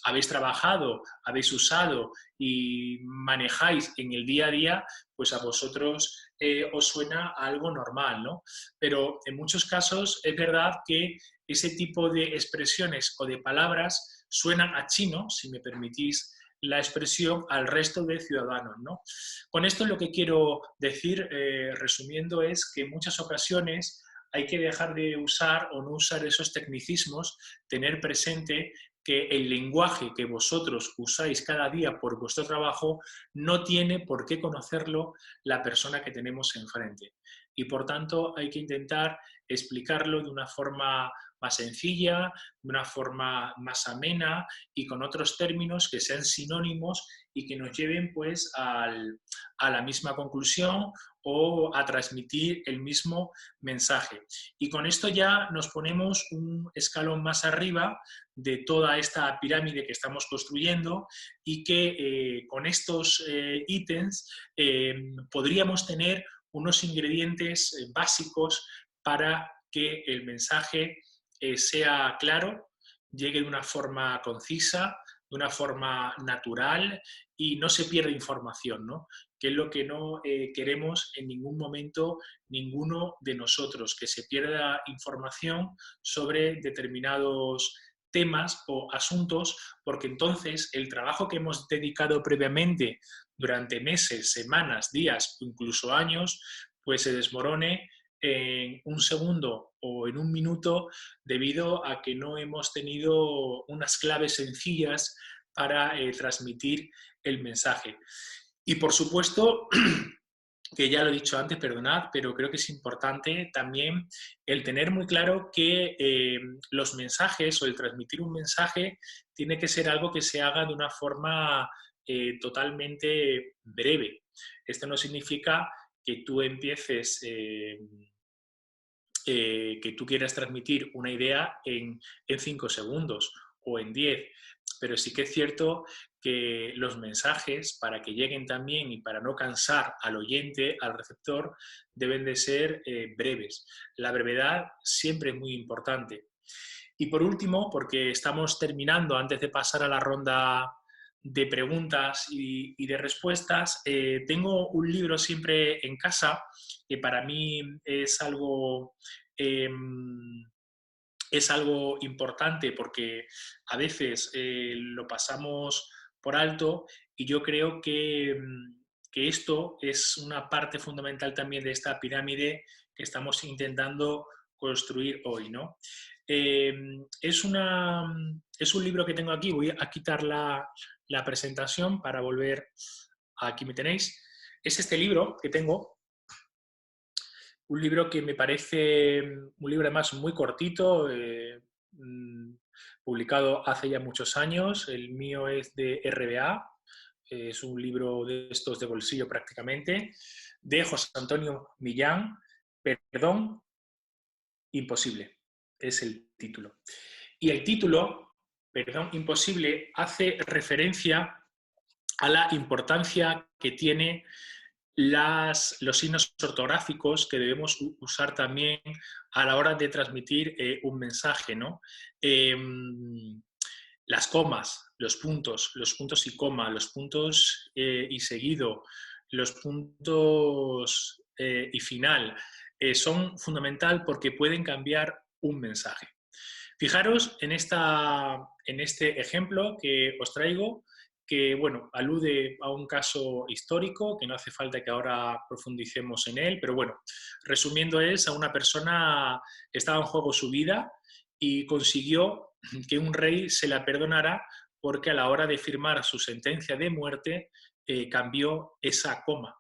habéis trabajado, habéis usado y manejáis en el día a día, pues a vosotros os suena a algo normal, ¿no? Pero en muchos casos es verdad que ese tipo de expresiones o de palabras suenan a chino, si me permitís la expresión, al resto de ciudadanos, ¿no? Con esto lo que quiero decir, resumiendo, es que en muchas ocasiones hay que dejar de usar o no usar esos tecnicismos, tener presente que el lenguaje que vosotros usáis cada día por vuestro trabajo no tiene por qué conocerlo la persona que tenemos enfrente. Y por tanto hay que intentar explicarlo de una forma más sencilla, de una forma más amena y con otros términos que sean sinónimos y que nos lleven pues a la misma conclusión o a transmitir el mismo mensaje. Y con esto ya nos ponemos un escalón más arriba de toda esta pirámide que estamos construyendo, y que con estos ítems podríamos tener unos ingredientes básicos para que el mensaje sea claro, llegue de una forma concisa, de una forma natural y no se pierda información, ¿no? Que es lo que no queremos en ningún momento ninguno de nosotros, que se pierda información sobre determinados temas o asuntos, porque entonces el trabajo que hemos dedicado previamente durante meses, semanas, días, incluso años, pues se desmorone en un segundo o en un minuto, debido a que no hemos tenido unas claves sencillas para transmitir el mensaje. Y por supuesto, que ya lo he dicho antes, perdonad, pero creo que es importante también el tener muy claro que los mensajes o el transmitir un mensaje tiene que ser algo que se haga de una forma totalmente breve. Esto no significa que tú empieces, que tú quieras transmitir una idea en 5 segundos o en 10, pero sí que es cierto que los mensajes, para que lleguen también y para no cansar al oyente, al receptor, deben de ser breves. La brevedad siempre es muy importante. Y por último, porque estamos terminando, antes de pasar a la ronda de preguntas y de respuestas, tengo un libro siempre en casa que para mí eh, es algo importante, porque a veces lo pasamos por alto, y yo creo que esto es una parte fundamental también de esta pirámide que estamos intentando construir hoy, ¿no? Eh, es, es un libro que tengo aquí. Voy a quitar la presentación para volver. Aquí me tenéis. Es este libro que tengo, un libro que me parece un libro además muy cortito, publicado hace ya muchos años. El mío es de RBA, es un libro de estos de bolsillo prácticamente, de José Antonio Millán. Perdón, imposible, es el título. Y el título, Perdón, imposible, hace referencia a la importancia que tiene los signos ortográficos que debemos usar también a la hora de transmitir un mensaje, ¿no? Las comas, los puntos y coma, los puntos y seguido, los puntos y final, son fundamental porque pueden cambiar un mensaje. Fijaros en este ejemplo que os traigo, que bueno, alude a un caso histórico, que no hace falta que ahora profundicemos en él, pero bueno, resumiendo, es a una persona que estaba en juego su vida y consiguió que un rey se la perdonara, porque a la hora de firmar su sentencia de muerte cambió esa coma.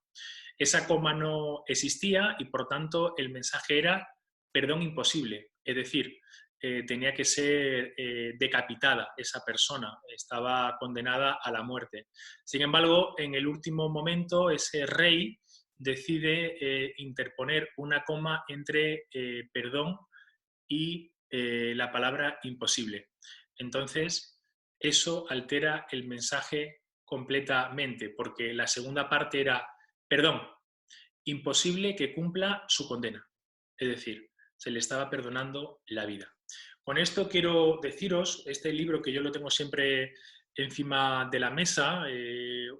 Esa coma no existía y por tanto el mensaje era perdón imposible, es decir, tenía que ser decapitada esa persona, estaba condenada a la muerte. Sin embargo, en el último momento, ese rey decide interponer una coma entre perdón y la palabra imposible. Entonces, eso altera el mensaje completamente, porque la segunda parte era, perdón, imposible que cumpla su condena. Es decir, se le estaba perdonando la vida. Con esto quiero deciros, este libro que yo lo tengo siempre encima de la mesa,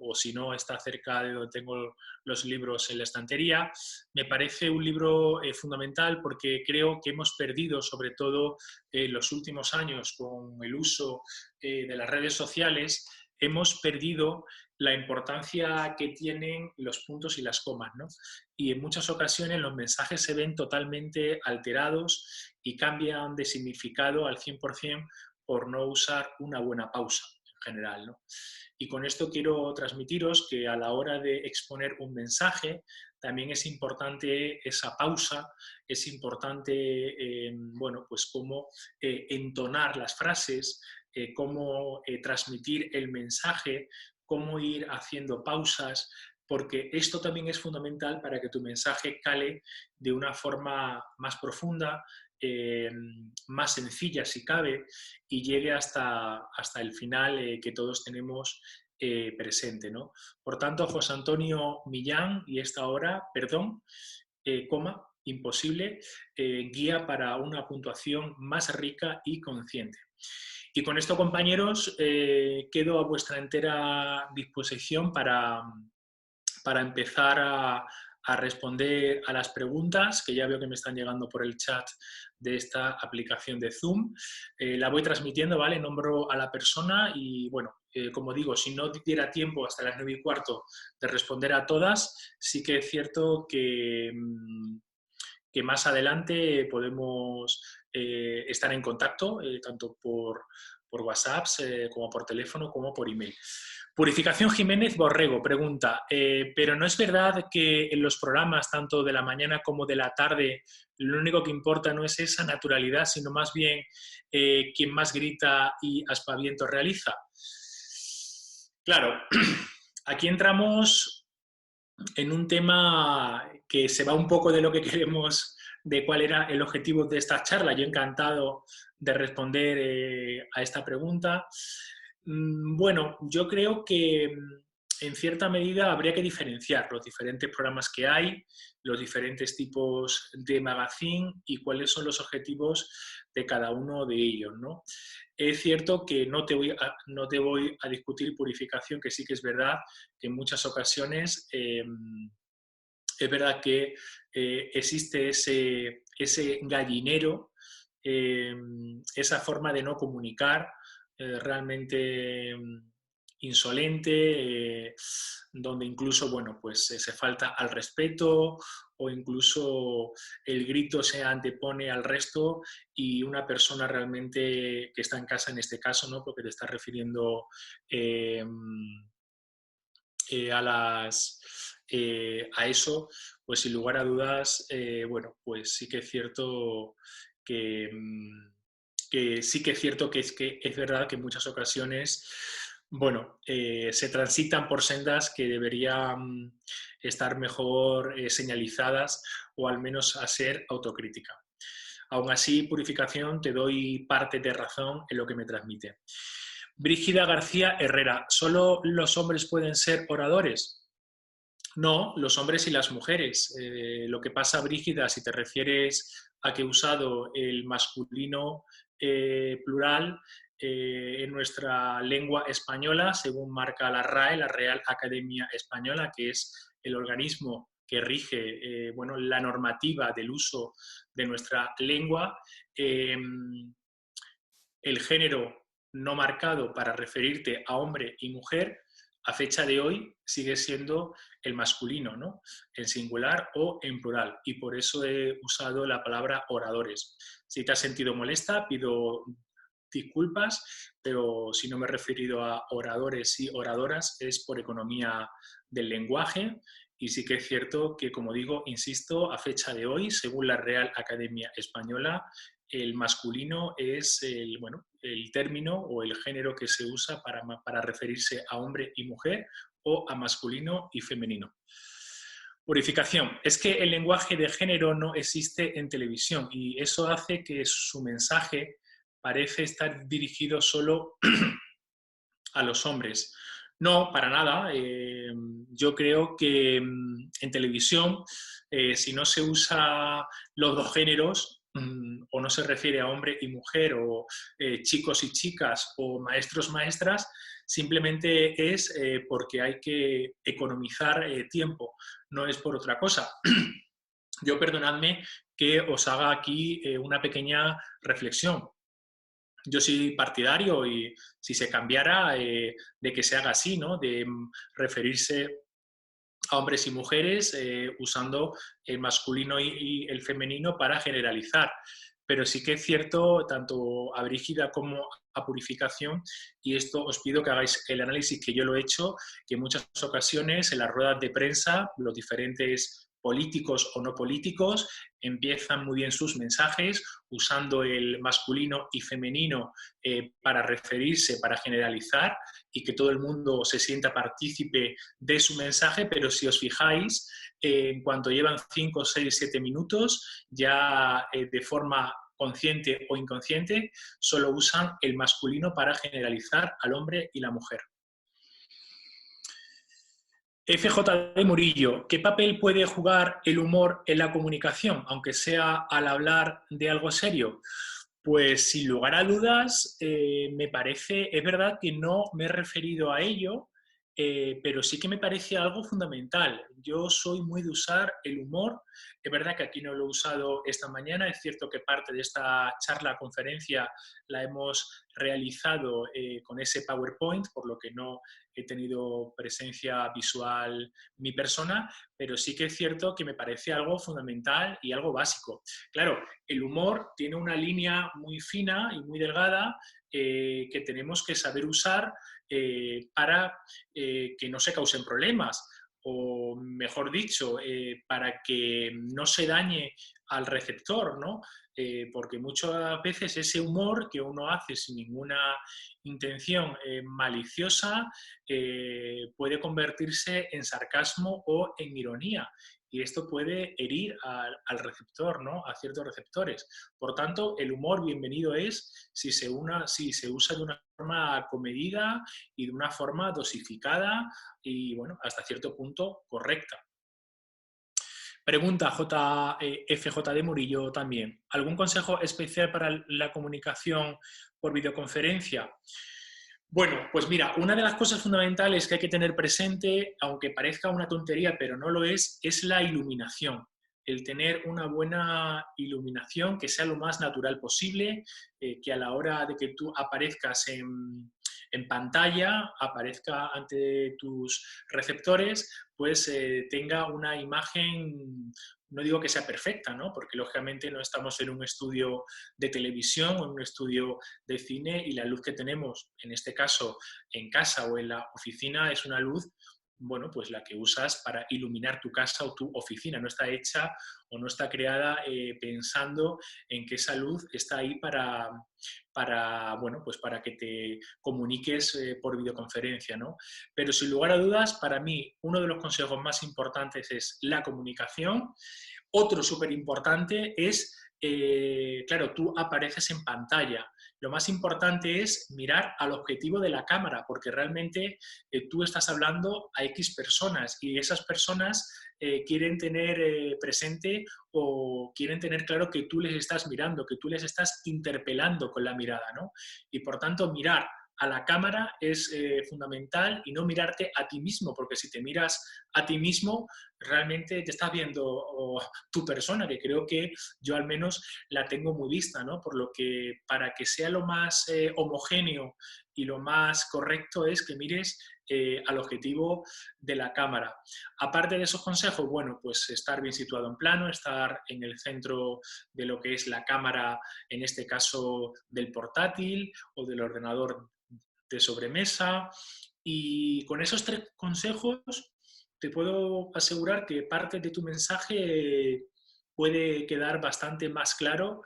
o si no está cerca de donde tengo los libros en la estantería, me parece un libro fundamental porque creo que hemos perdido, sobre todo en los últimos años, con el uso de las redes sociales, hemos perdido la importancia que tienen los puntos y las comas, ¿no? Y en muchas ocasiones los mensajes se ven totalmente alterados y cambian de significado al 100% por no usar una buena pausa en general, ¿no? Y con esto quiero transmitiros que a la hora de exponer un mensaje también es importante esa pausa, es importante, bueno, pues cómo entonar las frases, cómo transmitir el mensaje, cómo ir haciendo pausas, porque esto también es fundamental para que tu mensaje cale de una forma más profunda, más sencilla si cabe, y llegue hasta el final que todos tenemos presente, ¿no? Por tanto, José Antonio Millán, y esta hora, perdón, coma, imposible, guía para una puntuación más rica y consciente. Y con esto, compañeros, quedo a vuestra entera disposición para empezar a responder a las preguntas que ya veo que me están llegando por el chat de esta aplicación de Zoom. La voy transmitiendo, ¿vale? Nombro a la persona y, bueno, como digo, si no diera tiempo hasta las 9:15 de responder a todas, sí que es cierto que más adelante podemos estar en contacto, tanto por WhatsApp, como por teléfono, como por email. Purificación Jiménez Borrego pregunta, ¿pero no es verdad que en los programas, tanto de la mañana como de la tarde, lo único que importa no es esa naturalidad, sino más bien quien más grita y aspavientos realiza? Claro, aquí entramos en un tema que se va un poco de lo que queremos, de cuál era el objetivo de esta charla. Yo encantado de responder a esta pregunta. Bueno, yo creo que en cierta medida habría que diferenciar los diferentes programas que hay, los diferentes tipos de magazine y cuáles son los objetivos de cada uno de ellos, ¿no? Es cierto que no te voy a discutir Purificación, que sí que es verdad que en muchas ocasiones es verdad que existe ese gallinero, esa forma de no comunicar realmente insolente, donde incluso, bueno, pues se falta al respeto o incluso el grito se antepone al resto y una persona realmente que está en casa en este caso, ¿no? Porque te estás refiriendo a eso, pues sin lugar a dudas, bueno, pues sí que es cierto que, sí que es cierto que es verdad que en muchas ocasiones, bueno, se transitan por sendas que deberían estar mejor señalizadas o al menos a ser autocrítica. Aún así, Purificación, te doy parte de razón en lo que me transmite. Brígida García Herrera, ¿solo los hombres pueden ser oradores? No, los hombres y las mujeres. Lo que pasa, Brígida, si te refieres a que he usado el masculino plural en nuestra lengua española, según marca la RAE, la Real Academia Española, que es el organismo que rige bueno, la normativa del uso de nuestra lengua, el género no marcado para referirte a hombre y mujer, a fecha de hoy sigue siendo el masculino, ¿no? En singular o en plural. Y por eso he usado la palabra oradores. Si te has sentido molesta, pido disculpas, pero si no me he referido a oradores y oradoras es por economía del lenguaje. Y sí que es cierto que, como digo, insisto, a fecha de hoy, según la Real Academia Española, el masculino es el término o el género que se usa para referirse a hombre y mujer o a masculino y femenino. Purificación. Es que el lenguaje de género no existe en televisión y eso hace que su mensaje parece estar dirigido solo a los hombres. No, para nada. Yo creo que en televisión, si no se usa los dos géneros, o no se refiere a hombre y mujer, o chicos y chicas, o maestros, maestras, simplemente es porque hay que economizar tiempo, no es por otra cosa. Yo perdonadme que os haga aquí una pequeña reflexión. Yo soy partidario y si se cambiara de que se haga así, ¿no? De referirse a hombres y mujeres usando el masculino y el femenino para generalizar. Pero sí que es cierto, tanto a Brígida como a Purificación, y esto os pido que hagáis el análisis que yo lo he hecho, que en muchas ocasiones en las ruedas de prensa, los diferentes políticos o no políticos empiezan muy bien sus mensajes usando el masculino y femenino para referirse, para generalizar y que todo el mundo se sienta partícipe de su mensaje, pero si os fijáis, en cuanto llevan 5, 6, 7 minutos, ya de forma consciente o inconsciente, solo usan el masculino para generalizar al hombre y la mujer. FJ Murillo, ¿qué papel puede jugar el humor en la comunicación, aunque sea al hablar de algo serio? Pues sin lugar a dudas, me parece, es verdad que no me he referido a ello, pero sí que me parece algo fundamental. Yo soy muy de usar el humor, es verdad que aquí no lo he usado esta mañana, es cierto que parte de esta charla, conferencia, la hemos realizado con ese PowerPoint, por lo que no he tenido presencia visual mi persona, pero sí que es cierto que me parece algo fundamental y algo básico. Claro, el humor tiene una línea muy fina y muy delgada que tenemos que saber usar para que no se causen problemas o mejor dicho, para que no se dañe al receptor, ¿no? Porque muchas veces ese humor que uno hace sin ninguna intención maliciosa puede convertirse en sarcasmo o en ironía y esto puede herir al receptor, ¿no? A ciertos receptores. Por tanto, el humor bienvenido es si se usa de una forma comedida y de una forma dosificada y, bueno, hasta cierto punto correcta. Pregunta FJ de Murillo también. ¿Algún consejo especial para la comunicación por videoconferencia? Bueno, pues mira, una de las cosas fundamentales que hay que tener presente, aunque parezca una tontería, pero no lo es la iluminación. El tener una buena iluminación que sea lo más natural posible, que a la hora de que tú aparezcas en pantalla, aparezca ante tus receptores, pues tenga una imagen, no digo que sea perfecta, ¿no? Porque lógicamente no estamos en un estudio de televisión o en un estudio de cine y la luz que tenemos, en este caso en casa o en la oficina, es una luz, bueno, pues la que usas para iluminar tu casa o tu oficina. No está hecha o no está creada pensando en que esa luz está ahí bueno, pues para que te comuniques por videoconferencia, ¿no? Pero sin lugar a dudas, para mí, uno de los consejos más importantes es la comunicación. Otro súper importante es, claro, tú apareces en pantalla. Lo más importante es mirar al objetivo de la cámara, porque realmente tú estás hablando a X personas y esas personas quieren tener presente o quieren tener claro que tú les estás mirando, que tú les estás interpelando con la mirada, ¿no? Y por tanto, mirar a la cámara es fundamental y no mirarte a ti mismo, porque si te miras a ti mismo, realmente te estás viendo tu persona, que creo que yo al menos la tengo muy vista, ¿no? Por lo que para que sea lo más homogéneo y lo más correcto es que mires al objetivo de la cámara. Aparte de esos consejos, bueno, pues estar bien situado en plano, estar en el centro de lo que es la cámara, en este caso del portátil o del ordenador de sobremesa. Y con esos 3 consejos te puedo asegurar que parte de tu mensaje puede quedar bastante más claro,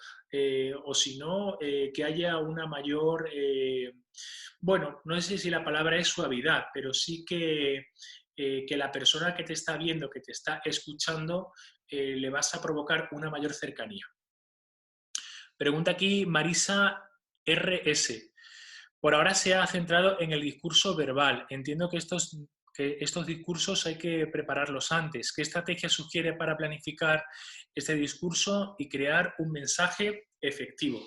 o si no, que haya una mayor, bueno, no sé si la palabra es suavidad, pero sí que la persona que te está viendo, que te está escuchando, le vas a provocar una mayor cercanía. Pregunta aquí Marisa RS. Por ahora se ha centrado en el discurso verbal. Entiendo que estos discursos hay que prepararlos antes. ¿Qué estrategia sugiere para planificar este discurso y crear un mensaje efectivo?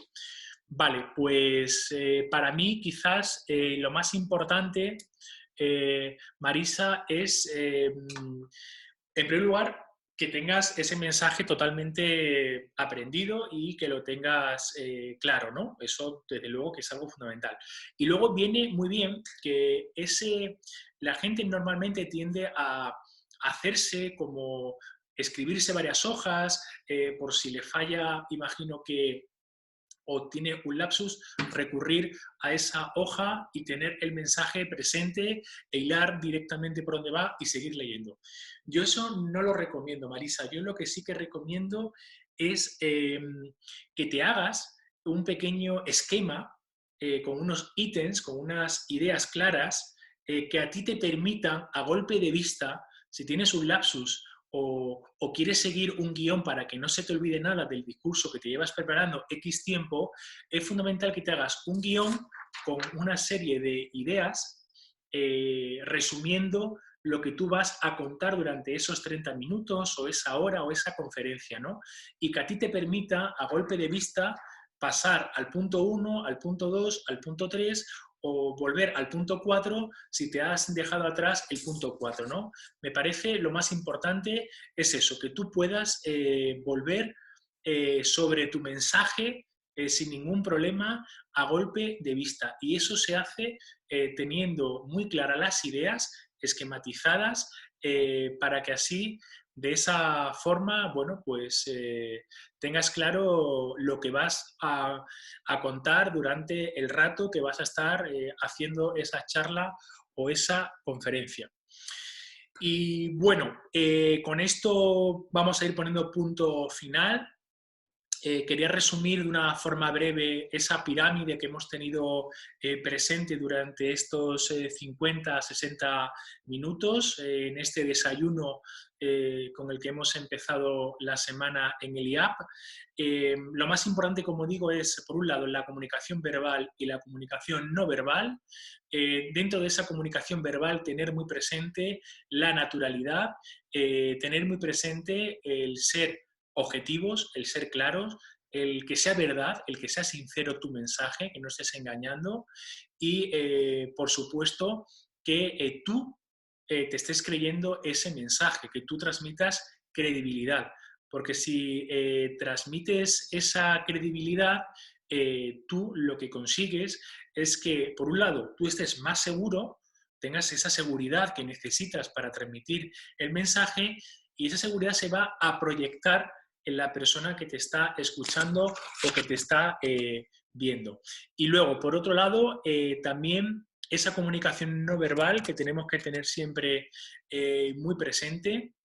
Vale, pues para mí quizás lo más importante, Marisa, es en primer lugar que tengas ese mensaje totalmente aprendido y que lo tengas claro, ¿no? Eso desde luego que es algo fundamental. Y luego viene muy bien que la gente normalmente tiende a hacerse como escribirse varias hojas, por si le falla, imagino que o tiene un lapsus, recurrir a esa hoja y tener el mensaje presente e hilar directamente por donde va y seguir leyendo. Yo eso no lo recomiendo, Marisa. Yo lo que sí que recomiendo es que te hagas un pequeño esquema con unos ítems, con unas ideas claras que a ti te permitan, a golpe de vista, si tienes un lapsus o quieres seguir un guión para que no se te olvide nada del discurso que te llevas preparando X tiempo, es fundamental que te hagas un guión con una serie de ideas resumiendo lo que tú vas a contar durante esos 30 minutos o esa hora o esa conferencia, ¿no? Y que a ti te permita, a golpe de vista, pasar al punto 1, al punto 2, al punto 3 o volver al punto 4 si te has dejado atrás el punto 4, ¿no? Me parece lo más importante es eso, que tú puedas volver sobre tu mensaje sin ningún problema a golpe de vista. Y eso se hace teniendo muy claras las ideas, esquematizadas, para que así, de esa forma, bueno, pues tengas claro lo que vas a contar durante el rato que vas a estar haciendo esa charla o esa conferencia. Y bueno, con esto vamos a ir poniendo punto final. Quería resumir de una forma breve esa pirámide que hemos tenido presente durante estos 50-60 minutos en este desayuno con el que hemos empezado la semana en el IAP. Lo más importante, como digo, es, por un lado, la comunicación verbal y la comunicación no verbal. Dentro de esa comunicación verbal, tener muy presente la naturalidad, tener muy presente el ser objetivos, el ser claros, el que sea verdad, el que sea sincero tu mensaje, que no estés engañando y, por supuesto, que tú te estés creyendo ese mensaje, que tú transmitas credibilidad. Porque si transmites esa credibilidad, tú lo que consigues es que, por un lado, tú estés más seguro, tengas esa seguridad que necesitas para transmitir el mensaje y esa seguridad se va a proyectar en la persona que te está escuchando o que te está viendo. Y luego, por otro lado, también esa comunicación no verbal que tenemos que tener siempre muy presente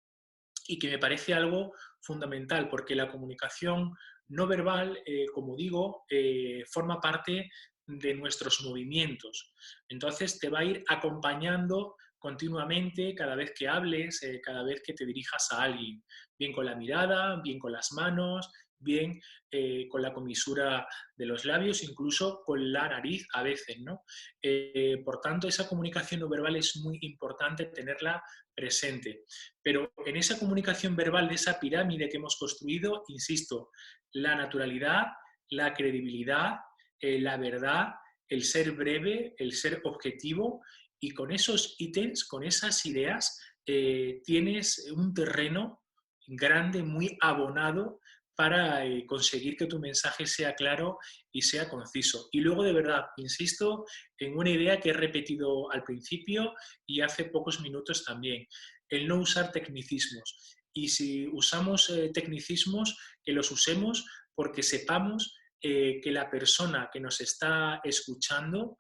y que me parece algo fundamental, porque la comunicación no verbal, como digo, forma parte de nuestros movimientos. Entonces te va a ir acompañando continuamente cada vez que hables, cada vez que te dirijas a alguien, bien con la mirada, bien con las manos, bien con la comisura de los labios, incluso con la nariz a veces, ¿no? Por tanto, esa comunicación no verbal es muy importante tenerla presente. Pero en esa comunicación verbal de esa pirámide que hemos construido, insisto, la naturalidad, la credibilidad, la verdad, el ser breve, el ser objetivo, y con esos ítems, con esas ideas, tienes un terreno grande, muy abonado para conseguir que tu mensaje sea claro y sea conciso. Y luego, de verdad, insisto en una idea que he repetido al principio y hace pocos minutos también, el no usar tecnicismos. Y si usamos tecnicismos, que los usemos porque sepamos que la persona que nos está escuchando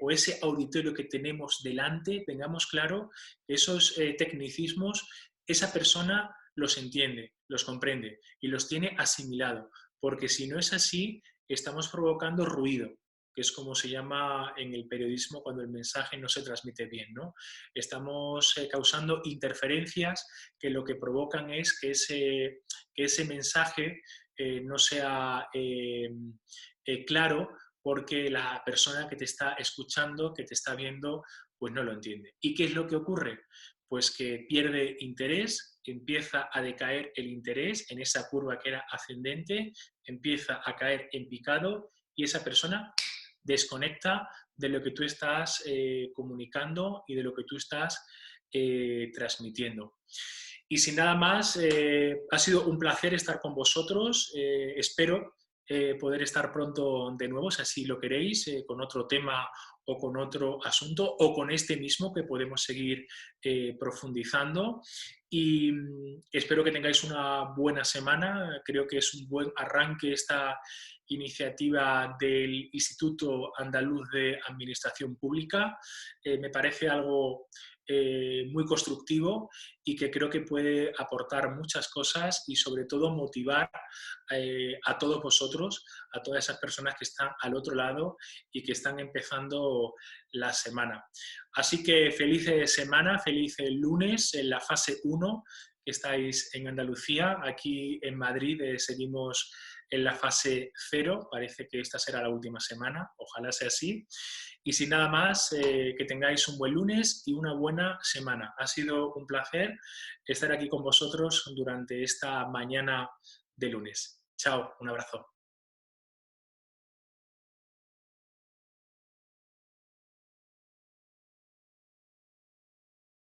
o ese auditorio que tenemos delante, tengamos claro que esos tecnicismos, esa persona los entiende, los comprende y los tiene asimilado, porque si no es así, estamos provocando ruido, que es como se llama en el periodismo cuando el mensaje no se transmite bien, ¿no? Estamos causando interferencias que lo que provocan es que ese mensaje no sea claro, porque la persona que te está escuchando, que te está viendo, pues no lo entiende. ¿Y qué es lo que ocurre? Pues que pierde interés, empieza a decaer el interés en esa curva que era ascendente, empieza a caer en picado y esa persona desconecta de lo que tú estás comunicando y de lo que tú estás transmitiendo. Y sin nada más, ha sido un placer estar con vosotros. Espero poder estar pronto de nuevo, si así lo queréis, con otro tema o con otro asunto, o con este mismo que podemos seguir profundizando. Y espero que tengáis una buena semana. Creo que es un buen arranque esta iniciativa del Instituto Andaluz de Administración Pública. Me parece algo muy constructivo y que creo que puede aportar muchas cosas y sobre todo motivar a todos vosotros, a todas esas personas que están al otro lado y que están empezando la semana. Así que feliz semana, feliz lunes en la fase 1 que estáis en Andalucía. Aquí en Madrid seguimos en la fase 0, parece que esta será la última semana, ojalá sea así. Y sin nada más, que tengáis un buen lunes y una buena semana. Ha sido un placer estar aquí con vosotros durante esta mañana de lunes. Chao, un abrazo.